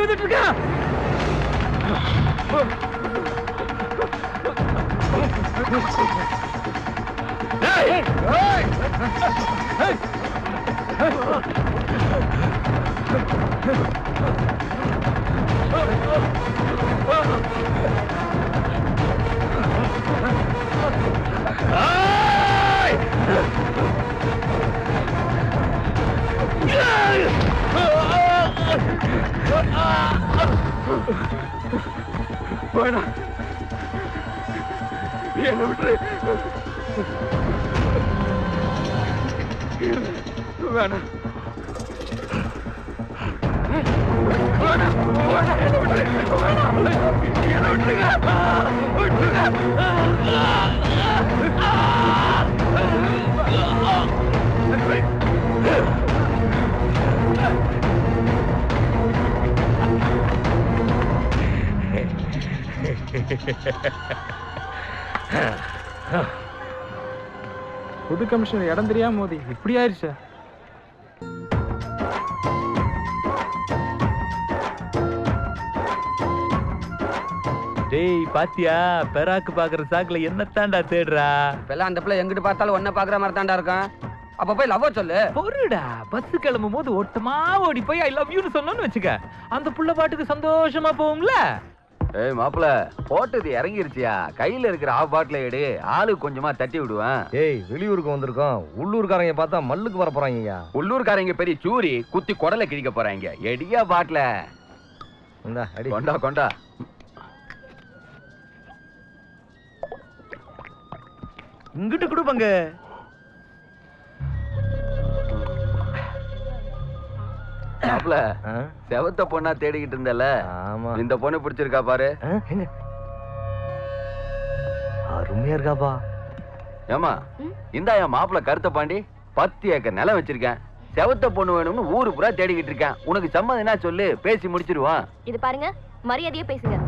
ஓடி வந்துட்டு இருக்கான். வேணாம், என்ன விட்டுரு. வேணாம், புது கமிஷனர் இடம் தெரியாம மோதி இப்படி ஆயிடுச்சு. டேய் பாத்தியா, பெராக்கு பாக்குற சாக்குல என்னத்தாண்டா தேடுறா? இப்பெல்லாம் அந்த பிள்ளை எங்கிட்டு பார்த்தாலும் ஒன்ன பாக்குற மாதிரி தாண்டா இருக்கும். அப்ப போய் லவ் சொல்லு. பொருடா, பஸ் கிளம்பும் போது ஓட்டமா ஓடி போய் ஐ லவ் யூன்னு சொன்னோன்னு வச்சுக்க, அந்த புள்ள பாட்டுக்கு சந்தோஷமா போகும்ல. ஏய் மாப்பிள, போட்டது இறங்கிருச்சியா? கையில இருக்கிற ஆஃப் பாட்டில எடு, ஆளு கொஞ்சமா தட்டி விடுவேன். ஏய் வெளியூருக்கு வந்திருக்கோம், உள்ளூர்காரங்க பார்த்தா மல்லுக்கு வர போறாங்க. உள்ளூர்காரங்க பெரிய சூரி குத்தி குடலை கிழிக்க போறாங்க. எடியா பாட்டில கொண்டா கொண்டா. இங்கிட்டு கொடுப்பாங்க. மாப்பிள, செவத்த பொண்ணா தேடிக்கிட்டு இருந்தல, இந்த பொண்ணு பிடிச்சிருக்கா பாரு. அருமையா இருக்காப்பா. ஏமா இந்தா என் மாப்பிள கருத்த பாண்டி 10 ஏக்கர் நிலம் வச்சிருக்கேன். செவத்த பொண்ணு வேணும்னு ஊரு பூரா தேடிக்கிட்டு இருக்கேன். உனக்கு சம்மதம் என்ன சொல்லு, பேசி முடிச்சிருவான். இது பாருங்க, மரியாதையா பேசுங்க.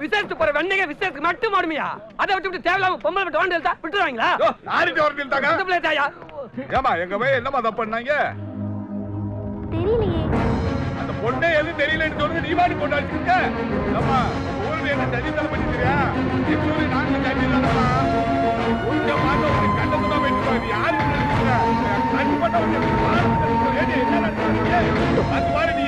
விசேஷத்துக்கு போற வெண்ணைங்க விசேஷத்துக்கு மட்டும் மாடுமையா அதை விட்டு தேவையில்லாம பொம்பளை விட்டு வாண்டி எழுத்தா விட்டுருவாங்களா எங்க போய் என்னமா தப்பு பண்ணாங்க தெரியலையே. அந்த பொண்ணே எதுவும் தெரியலன்னு சொல்லுங்க நீ வாடி போட்டு அடிச்சிருக்க ஆமா ஊர்ல என்ன சதித்தலை பண்ணிக்கிறியா எங்க ஊரு நாங்க சதி இல்லாதவா கொஞ்சம் மாத்த ஒரு கண்டத்துல போயிட்டு யாரு அது பண்ண என்ன நடக்குது அது பாரு நீ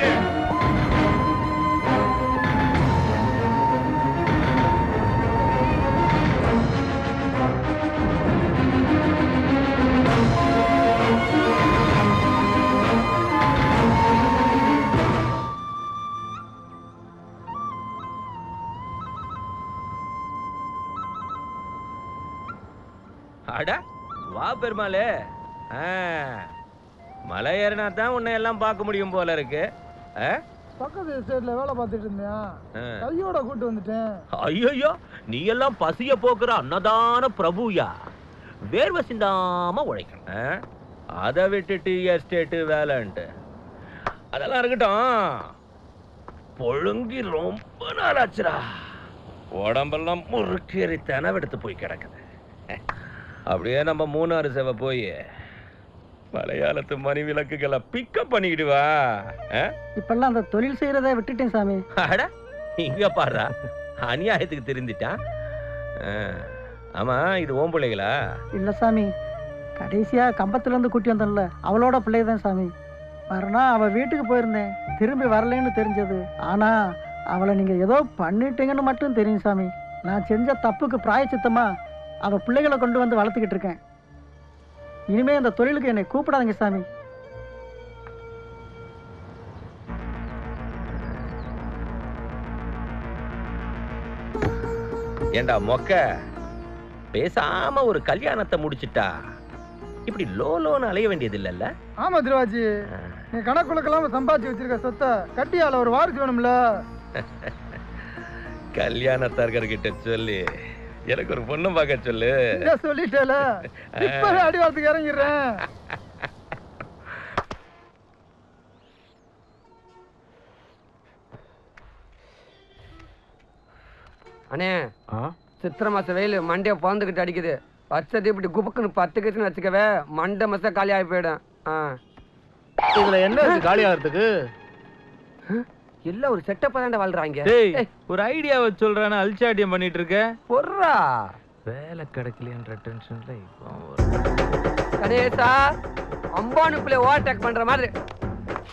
அட வா பெருமாளே. மலை ஏறினா தான் உன்னை எல்லாம் பார்க்க முடியும் போல இருக்கு. பக்கத்து ஸ்டேட்ல வேலை பார்த்துட்டு இருந்தேன், கையோட கூட்டு வந்துட்டேன். ஐயோ, நீ எல்லாம் பசிய போக்குற அன்னதான பிரபுயா. வேர்வை சிந்தாம உழைக்கணும். அதை விட்டுட்டு எஸ்டேட்டு வேலைன்ட்டு அதெல்லாம் இருக்கட்டும். பொழுங்கி ரொம்ப நாளாச்சுரா. உடம்பெல்லாம் முறுக்கேறி தெனவெடுத்து போய் கிடக்குது. அப்படியே நம்ம மூணாறு சேவை போய் மலையாளத்து மணி விளக்குகளை பிக்கப் பண்ணிக்கிட்டு வா. இப்பெல்லாம் அந்த தொழில் செய்யறத விட்டுட்டேன் சாமி. அட இங்க பாடுறா, அநியாயத்துக்கு திருந்திட்டான். ஆமா, இது ஓம் பிள்ளைகளா? இல்ல சாமி, கடைசியா கம்பத்துல இருந்து கூட்டி வந்தோம்ல, அவளோட பிள்ளைதான் சாமி. மறுநாள் அவ வீட்டுக்கு போயிருந்தேன், திரும்பி வரலன்னு தெரிஞ்சது. ஆனா அவளை நீங்க ஏதோ பண்ணிட்டீங்கன்னு மட்டும் தெரியும் சாமி. நான் செஞ்ச தப்புக்கு பிராயச்சித்தமா அவ பிள்ளைகளை கொண்டு வந்து வளர்த்துக்கிட்டு இருக்கேன். இனிமே அந்த தொழிலுக்கு என்னை கூப்பிடாதீங்க சாமி. ஏண்டா மொக்க, பேசாம ஒரு கல்யாணத்தை முடிச்சிட்டா இப்படி லோன்னு அலைய வேண்டியது இல்லல்ல? ஆமா திருவாச்சி, நீ கணக்குழுக்கெல்லாம் சம்பாதிச்சு வச்சிருக்க சொத்தை கட்டியால ஒரு வாரிசு வேணும்ல. கல்யாணத்தார்கிட்ட சொல்லி எனக்கு ஒரு பொண்ணு பார்க்க சொல்லு. சொல்லிட்டேல, இப்பவே அடிவாரத்துக்கு இறங்கிடுறேன். அண்ணே, சித்திரை மாச வெயில் மண்டைய பிறந்துக்கிட்டு அடிக்குது. வச்சது இப்படி குபுக்குன்னு 10 கேசுன்னு வச்சுக்கவே மண்டை மச காலி ஆகி போயிடும். இதுல என்ன காலி ஆகிறதுக்கு? எல்லாம் ஒரு செட்டப்பா தாண்ட வாழ்றாங்க. ஒரு ஐடியாவை சொல்றானே அல்சாட்டியம் பண்ணிட்டு இருக்க. பொர்றா வேலை கிடைக்கலையன்ற டென்ஷன்ல இப்போ கணேசா அம்பானு பிள்ளை ஓவர்டேக் பண்ற மாதிரி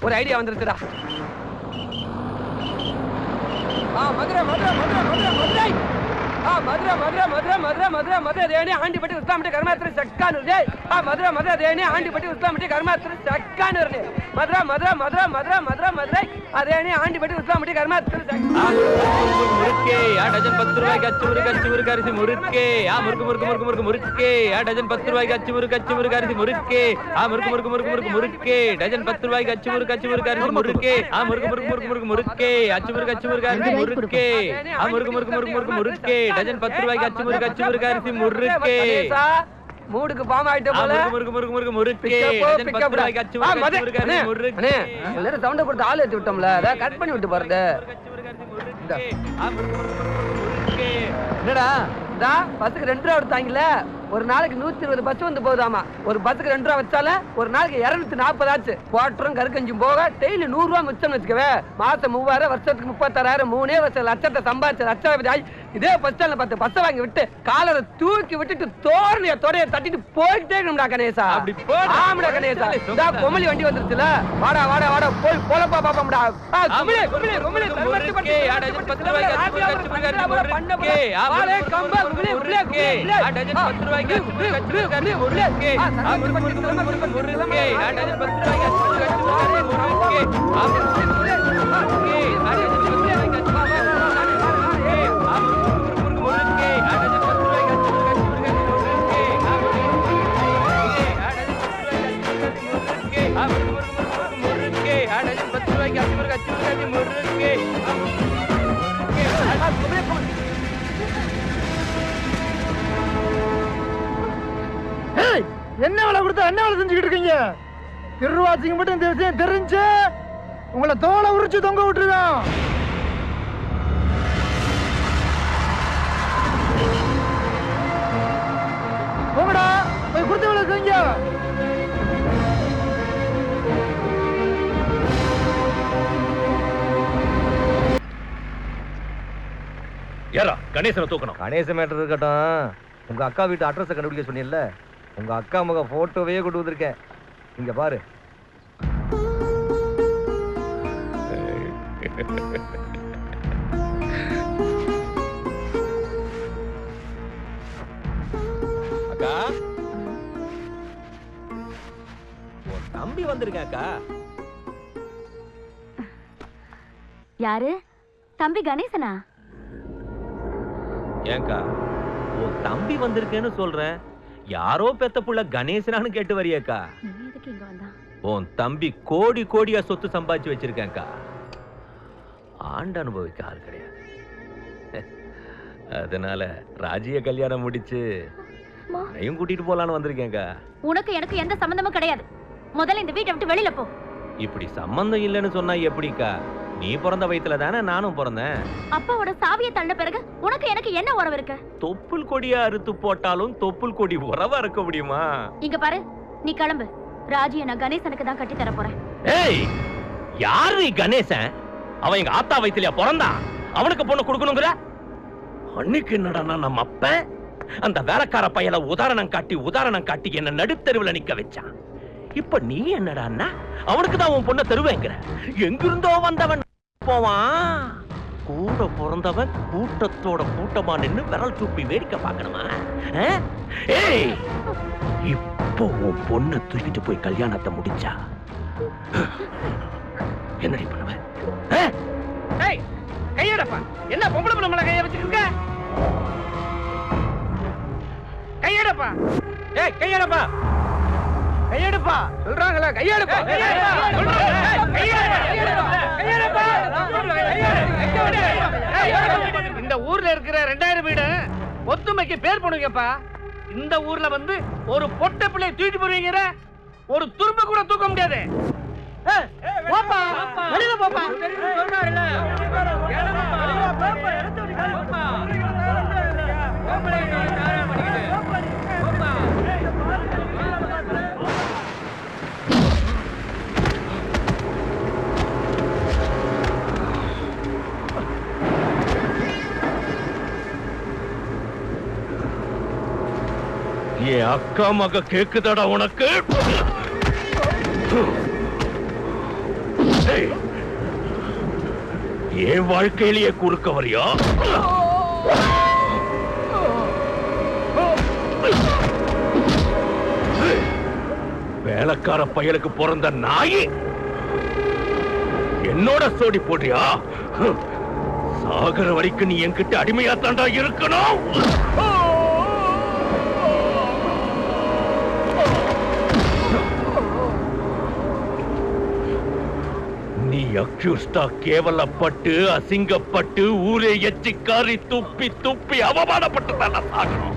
ஒரு ஐடியா வந்துருச்சுடா. மதுரை மதுரை மதுரை மதுரை மதுரை மதுரை மதுரை மதுரை மதுரை மதுரை மதுரை தேனி ஆண்டிப்பட்டி உஸ்லாமிட்டி கர்மாத்திரி சக்கானு. மதுரை மதுரை தேனி ஆண்டிப்பட்டி உஸ்லாமிட்டி கர்மாத்திரி சக்கானு. மதுரை மதுரை மதுரை மதுரை மதுரை மதுரை அதேனி ஆண்டிப்பட்டி உஸ்லாமிட்டி கர்மாத்திரி முறுக்கே டஜன் 10 ரூபாய்க்கு அச்சு முறுக்கு அரிசி முறுக்கே. முறுக்கு முறுக்கு முறுக்கு முறுக்கு முறுக்கே டஜன் 10 ரூபாய்க்கு அச்சு முறுக்கு அரிசி முறுக்கே. முறுக்கு முறுக்கு முறுக்கு முறுக்கு முறுக்கே டஜன் 10 ரூபாய்க்கு அச்சு முறுக்கு அரிசி முறுக்கே. முறுக்கு முறுக்கு முறுக்கு முறுக்கு முறுக்கே அச்சு முறுக்கு அரிசி முறுக்கே. முறுக்கு முறுக்கு முறுக்கு முறுக்கு முறுக்கே டஜன் 10 ரூபாய்க்கு அச்சு முறுக்கு அரிசி முறுக்கே. மூடுக்கு பாம் ஆயிட்ட போல. முறுக்கு முறுக்கு முறுக்கு முறுக்கே டஜன் 10 ரூபாய்க்கு அச்சு முறுக்கு அரிசி முறுக்கே. எல்லாரும் சவுண்ட போட்டு ஆள் ஏத்தி விட்டோம்ல, அத கட் பண்ணி விட்டு பாருங்க. என்னடா டா பஸ்ஸுக்கு 2 ரூபா எடுத்தாங்கல, ஒரு நாளைக்கு 120 பஸ் வந்து போகுதாமா. ஒரு பஸ்ஸுக்கு 2 ரூபா வச்சால ஒரு நாளைக்கு 240 ஆச்சு. குவாட்டரும் கருக்கஞ்சும் போக டெய்லி 100 ரூபா மிச்சம் வச்சுக்கவே. மாசம் 3000, வருஷத்துக்கு 36,000, 3 வருஷம் லட்சத்தை சம்பாதிச்ச லட்சாதிபதி. இதே பஸ் ஸ்டாண்ட்ல 10 பஸ் வாங்கி விட்டு காலரை தூக்கி விட்டுட்டு தோரணைய தொடைய தட்டிட்டு போயிட்டே இருக்கணும்டா கணேசா. ஆமாடா கணேசா, இதா கொமலி வண்டி வந்துருச்சுல, வாடா வாடா வாடா போய் போலப்பா பாப்போம்டா. குமிலே குமிலே குமிலே தர்மத்து பட்டு டஜன் 10 ரூபாய்க்கு அச்சு முறுக்கு வாலே கம்பா குமிலே குமிலே குமிலே டஜன் 10 ரூபாய்க்கு அச்சு முறுக்கு முறுக்கு டஜன் 10 ரூபாய்க்கு அச்சு என்ன வேலை கொடுத்தா என்ன வேலை செஞ்சுக்கிட்டு இருக்கீங்க? திருவாச்சிக்கு மட்டும் இந்த விஷயம் தெரிஞ்சு உங்களை தோலை உரிச்சு தொங்க விட்டுருக்கோம். போங்கடா போய் கொடுத்த வேலை செஞ்ச. யாரா கணேசனை தூக்கணும். கணேச மேட்டர் இருக்கட்டும், உங்க அக்கா வீட்டு அட்ரஸை கண்டுபிடிக்க சொன்னீங்கல்ல, உங்க அக்கா முக போட்டோவே கொண்டு வந்திருக்கேன். இங்க பாரு. அக்கா உன் தம்பி வந்திருக்கேன் அக்கா. யாரு? தம்பி கணேசனா? ஏங்கா உன் தம்பி வந்திருக்கேன்னு சொல்றேன், யாரோ பெத்த புள்ள கணேசனான்னு கேட்டு வரியாக்கா? நீ எதுக்கு இங்க வந்தா? உன் தம்பி கோடி கோடியா சொத்து சம்பாதிச்சு வச்சிருக்கேன்க்கா. ஆண்டு அனுபவிக்க ஆள் கிடையாது. அதனால ராஜிய கல்யாணம் முடிச்சு என்னையும் கூட்டிட்டு போலான்னு வந்திருக்கேன்க்கா. உனக்கு எனக்கு எந்த சம்பந்தமும் கிடையாது. முதல்ல இந்த வீட்டை விட்டு வெளியில போ. இப்படி சம்பந்தம் இல்லைன்னு சொன்னா எப்படிக்கா? நீ பிறந்த வயித்துல தானே நானும் பிறந்தேன். அப்பாவோட சாவியை தள்ள பிறகு உனக்கு எனக்கு என்ன உறவு இருக்கு? தொப்புள் கொடியா அறுத்து போட்டாலும் தொப்புள் கொடி உறவா இருக்க முடியுமா? இங்க பாரு, நீ கிளம்பு. ராஜியை நான் கணேசனுக்கு தான் கட்டி தர போறேன். ஏய், யாரு கணேசன்? அவன் எங்க ஆத்தா வயித்துலயா பிறந்தான்? அவனுக்கு பொண்ணு கொடுக்கணுங்கிற? அன்னைக்கு என்னடா நம்ம அப்பன் அந்த வேலைக்கார பையல உதாரணம் காட்டி என்ன நடுத்தெருவுல நிக்க வச்சான். இப்ப நீ என்னடா அவனுக்கு தான் உன் பொண்ணை தருவேங்கிற? எங்கிருந்தோ வந்தவன் போவான். கூட பிறந்தவன் கூட்டத்தோட கூட்டமா நின்னு விரல் சூப்பி வேடிக்கை பார்க்கணுமா? ஏய், இப்போ உன் பொண்ணை தூக்கிட்டு போய் கல்யாணத்தை முடிச்சா என்னடி பண்ணுவ? கையெடுப்பா. என்ன பொம்பளை பிள்ளை மேல கைய வச்சிருக்க? கையெடுப்பா. ஏய், கையெடுப்பா. கையெடுப்பா சொல்றாங்களா? கையெடுப்பா. இந்த ஊர்ல இருக்கிற 2000 வீடு ஒத்துமைக்கு பேர் பண்ணுவீங்கப்பா. இந்த ஊர்ல வந்து ஒரு பொட்டை பிள்ளை தூக்கிட்டு போறீங்க, ஒரு துரும்ப கூட தூக்க முடியாது. போப்பா, வெளியில போப்பா. என் அக்கா மக கேக்குதாடா உனக்கு? என் வாழ்க்கையிலேயே குறுக்க வரியா? வேலைக்கார பயலுக்கு பிறந்த நாயி என்னோட சோடி போடுறியா? சாகர வரைக்கும் நீ என்கிட்ட அடிமையா தாண்டா இருக்கணும். நீ அக்யூஸ்டா கேவலப்பட்டு அசிங்கப்பட்டு ஊரே எச்சிக்காரி துப்பி துப்பி அவமானப்பட்டு தானே சாகணும்.